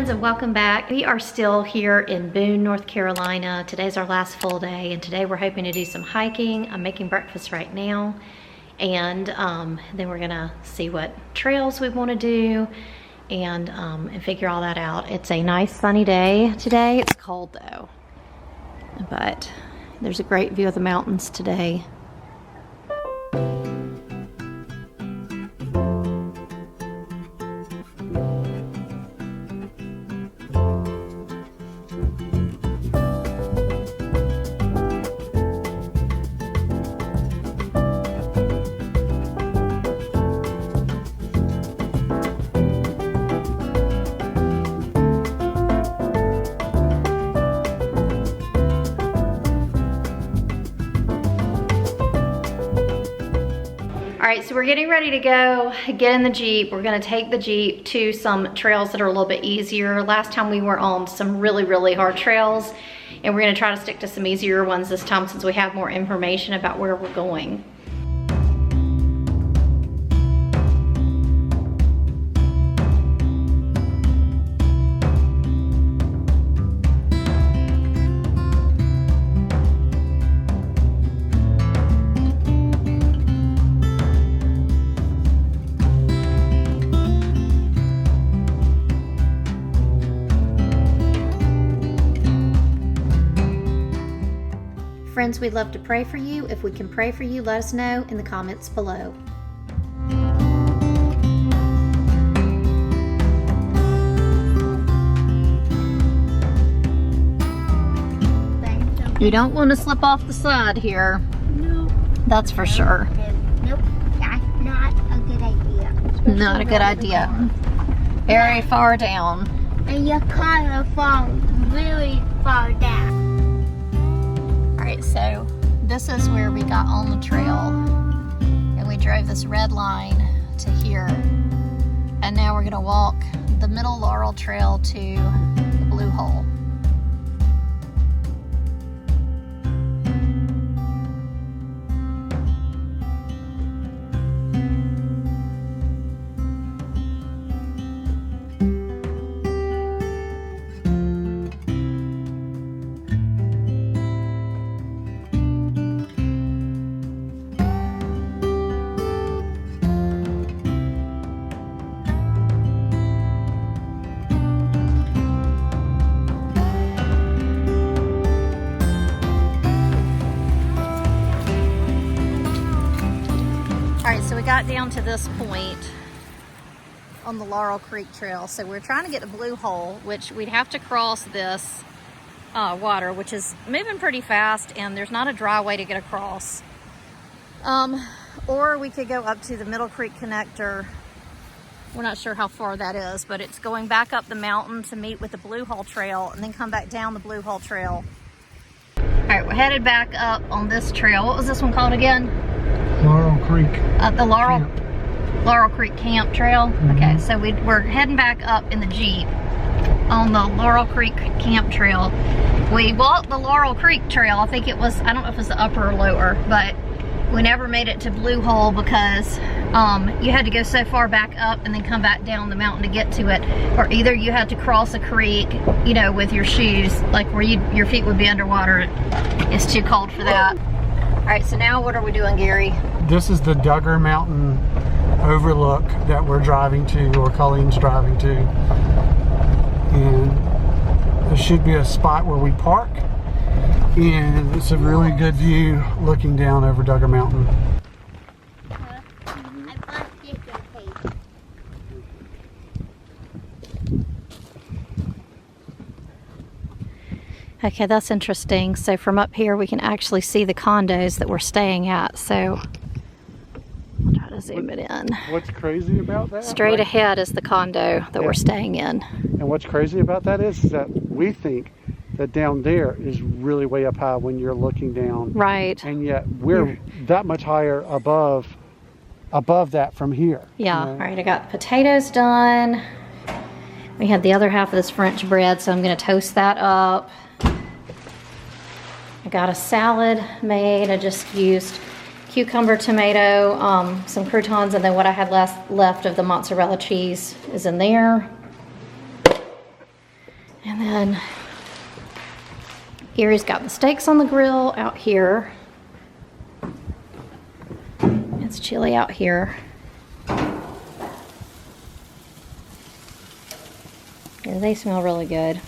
friends, and welcome back. We are still here in Boone, North Carolina. Today's our last full day, and today we're hoping to do some hiking. I'm making breakfast right now, and then we're gonna see what trails we want to do and figure all that out. It's a nice sunny day today. It's cold though, but there's a great view of the mountains today. All right, so we're getting ready to go get in the Jeep. We're gonna take the Jeep to some trails that are a little bit easier. Last time we were on some really hard trails, and we're gonna try to stick to some easier ones this time since we have more information about where we're going. Friends, we'd love to pray for you. If we can pray for you, let us know in the comments below. You don't want to slip off the side here. No. That's for sure. Nope, that's not a good idea. Not a good idea. Very far down. And you kind of fall really far down. Alright, so this is where we got on the trail, and we drove this red line to here, and now we're gonna walk the middle Laurel Trail to the Blue Hole. Got down to this point on the Laurel Creek Trail, so we're trying to get to Blue Hole, which we'd have to cross this water, which is moving pretty fast, and there's not a dry way to get across. Or we could go up to the Middle Creek Connector. We're not sure how far that is, but it's going back up the mountain to meet with the Blue Hole Trail and then come back down the Blue Hole Trail. All right, we're headed back up on this trail. What was this one called again? Laurel Creek. The Laurel Creek Camp Trail. Okay, so we're heading back up in the Jeep on the Laurel Creek Camp Trail. We walked the Laurel Creek Trail. I think it was, I don't know if it was the upper or lower, but we never made it to Blue Hole because you had to go so far back up and then come back down the mountain to get to it, or either you had to cross a creek, you know, with your shoes, like where your feet would be underwater. It's too cold for that. All right, so now what are we doing, Gary? This is the Duggar Mountain overlook that we're driving to, or Colleen's driving to. And there should be a spot where we park. And it's a really good view looking down over Duggar Mountain. Okay, that's interesting. So from up here, we can actually see the condos that we're staying at. So I'll try to zoom it in. What's crazy about that? Straight ahead is the condo that we're staying in. And what's crazy about that is that we think that down there is really way up high when you're looking down. Right. And yet we're that much higher above that from here. Yeah. You know? All right, I got potatoes done. We had the other half of this French bread, so I'm going to toast that up. I got a salad made. I just used cucumber, tomato, some croutons, and then what I had left of the mozzarella cheese is in there. And then Gary's got the steaks on the grill out here. It's chilly out here. Yeah, they smell really good.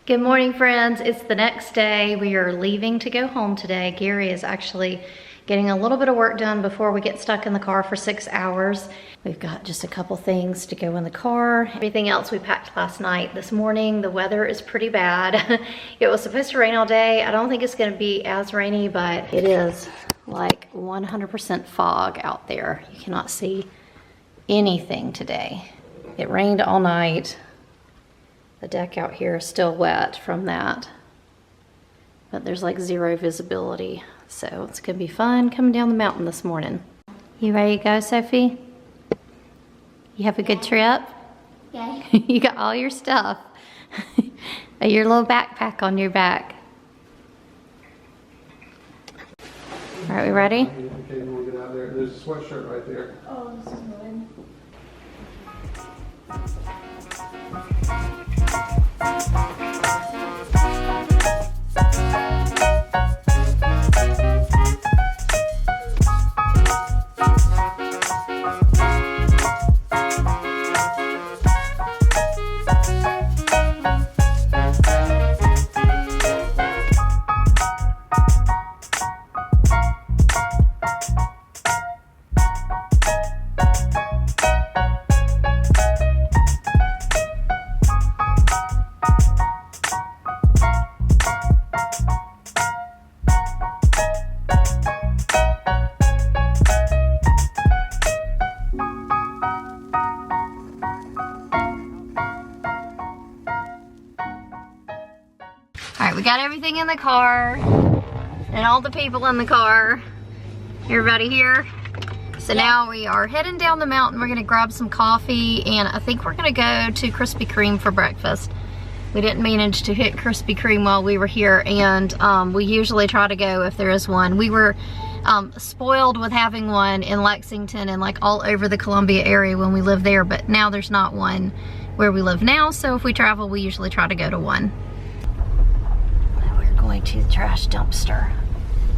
Good morning, friends. It's the next day. We are leaving to go home today. Gary is actually getting a little bit of work done before we get stuck in the car for 6 hours. We've got just a couple things to go in the car. Everything else we packed last night. This morning, the weather is pretty bad. It was supposed to rain all day. I don't think it's gonna be as rainy, but it is like 100% fog out there. You cannot see anything today. It rained all night. The deck out here is still wet from that, but there's like zero visibility. So it's gonna be fun coming down the mountain this morning. You ready to go, Sophie? You have a good trip? Yeah. You got all your stuff. Your little backpack on your back. All right, we ready? Okay, you want to get out there? There's a sweatshirt right there. Oh, this is good. We got everything in the car and all the people in the car. Everybody here. So now we are heading down the mountain. We're gonna grab some coffee and I think we're gonna go to Krispy Kreme for breakfast. We didn't manage to hit Krispy Kreme while we were here, and we usually try to go if there is one. We were spoiled with having one in Lexington and like all over the Columbia area when we lived there, but now there's not one where we live now, so if we travel we usually try to go to one. Going to the trash dumpster.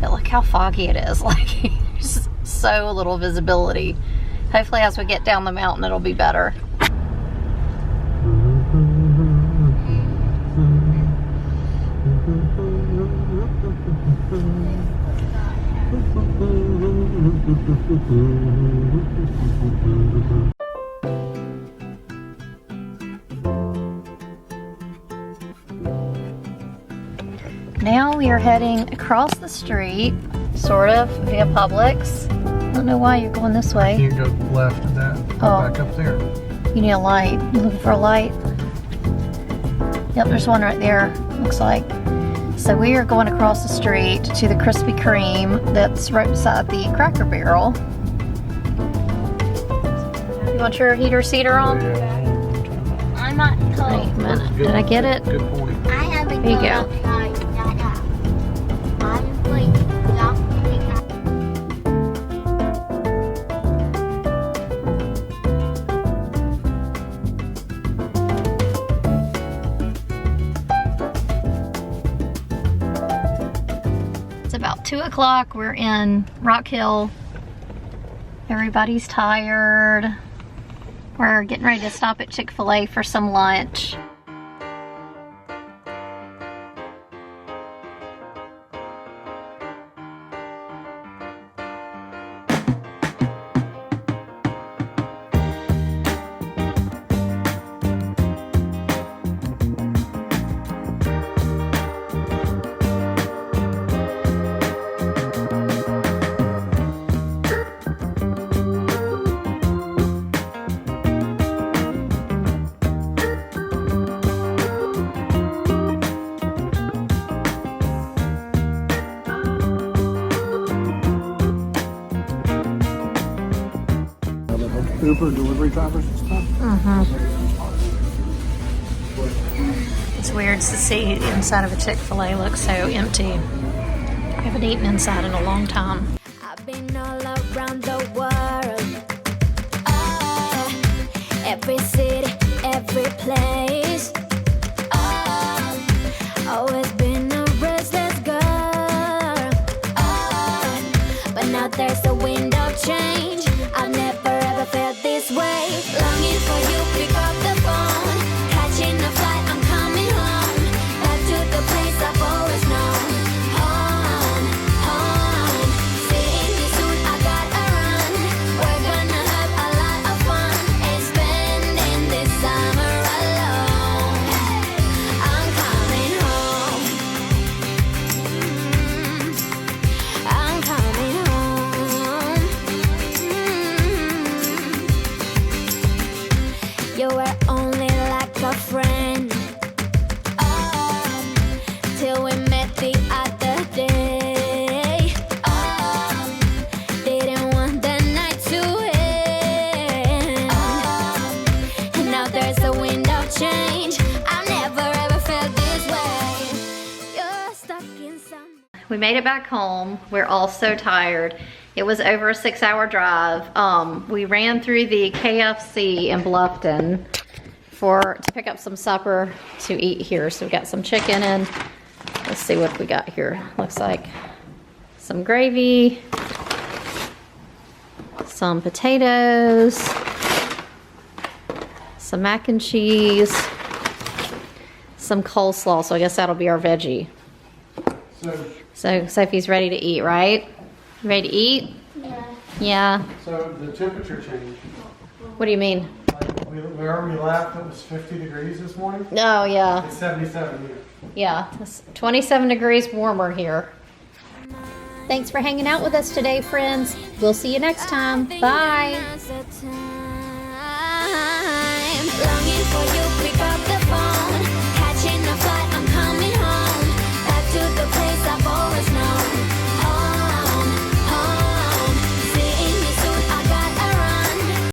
But look how foggy it is. Like, there's so little visibility. Hopefully as we get down the mountain it'll be better. Now we are heading across the street, sort of, via Publix. I don't know why you're going this way. You go left of that, Oh. back up there. You need a light. You looking for a light? Yep, there's one right there, looks like. So we are going across the street to the Krispy Kreme that's right beside the Cracker Barrel. You want your heater seater on? I'm not Wait a cold. minute. Did I get it? Good point. I haven't There you gone go. outside. I'm like, not It's about 2 o'clock. We're in Rock Hill. Everybody's tired. We're getting ready to stop at Chick-fil-A for some lunch. Uber delivery drivers and stuff. It's weird to see the inside of a Chick-fil-A look so empty. I haven't eaten inside in a long time. I've been all around the world, every city, every place. We made it back home. We're all so tired. It was over a 6-hour drive. We ran through the KFC in Bluffton to pick up some supper to eat here. So we got some chicken and let's see what we got here. Looks like some gravy, some potatoes, some mac and cheese, some coleslaw. So I guess that'll be our veggie. So Sophie's ready to eat, right? Ready to eat? Yeah. Yeah. So the temperature change. What do you mean? Like where we left, it was 50 degrees this morning. Oh, yeah. It's 77 here. Yeah, it's 27 degrees warmer here. Thanks for hanging out with us today, friends. We'll see you next time. Bye.